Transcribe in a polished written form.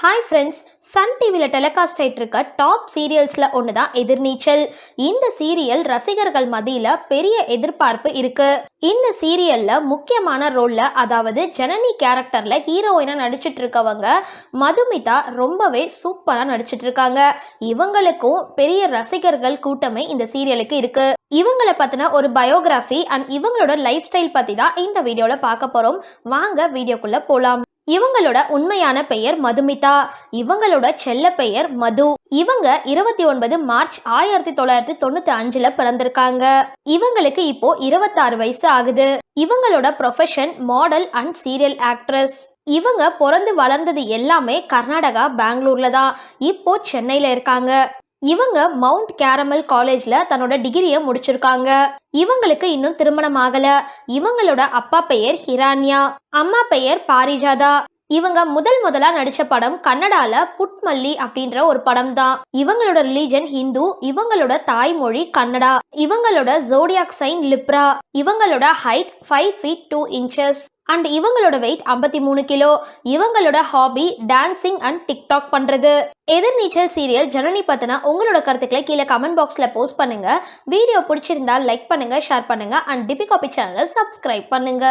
Hi friends, Sun டிவியில் telecast ஆகிட்டு இருக்க டாப் சீரியல்ஸில் ஒன்று தான் எதிர்நீச்சல். இந்த சீரியல் ரசிகர்கள் மத்தியில் பெரிய எதிர்பார்ப்பு இருக்குது. இந்த சீரியலில் முக்கியமான ரோலில், அதாவது ஜனனி கேரக்டரில் ஹீரோயினாக நடிச்சிட்டு இருக்கவங்க மதுமிதா ரொம்பவே சூப்பராக நடிச்சிட்டு இருக்காங்க. இவங்களுக்கும் பெரிய ரசிகர்கள் கூட்டமே இந்த சீரியலுக்கு இருக்குது. இவங்களை பற்றின ஒரு பயோகிராஃபி அண்ட் இவங்களோட லைஃப் ஸ்டைல் பற்றி தான் இந்த வீடியோவில் பார்க்க போகிறோம். வாங்க வீடியோக்குள்ளே போகலாம். இவங்களோட உண்மையான பெயர் மதுமிதா. இவங்களோட செல்ல பெயர் மது. இவங்க 29 மார்ச் 1995 பிறந்திருக்காங்க. இவங்களுக்கு இப்போ 26 வயசு ஆகுது. இவங்களோட profession model and serial actress. இவங்க பிறந்து வளர்ந்தது எல்லாமே கர்நாடகா, பெங்களூர்ல தான். இப்போ சென்னையில இருக்காங்க. இவங்க மவுண்ட் கேரமல் காலேஜ்ல தன்னோட டிகிரியை முடிச்சிருக்காங்க. இவங்களுக்கு இன்னும் திருமணம் ஆகல. இவங்களோட அப்பா பெயர் ஹிரான்யா, அம்மா பெயர் பாரிஜாதா. இவங்க முதலா நடிச்ச படம் கன்னடால புட்மல்லி அப்படின்ற ஒரு படம் தான். இவங்களோட ரிலீஜன் ஹிந்து. இவங்களோட தாய்மொழி கன்னடா. இவங்களோட ஜோடியாக் சைன் லிப்ரா. இவங்களோட ஹைட் 5 feet 2 inches அண்ட் இவங்களோட வெயிட் 53 கிலோ. இவங்களோட ஹாபி டான்சிங் அண்ட் டிக்டாக் பண்றது. எதிர்நீச்சல் சீரியல் ஜனனி பத்தின உங்களோட கருத்துக்களை கீழே கமெண்ட் பாக்ஸ்ல போஸ்ட் பண்ணுங்க. வீடியோ பிடிச்சிருந்தா லைக் பண்ணுங்க, ஷேர் பண்ணுங்க அண்ட் டிபி காபி சேனலை சப்ஸ்கிரைப் பண்ணுங்க.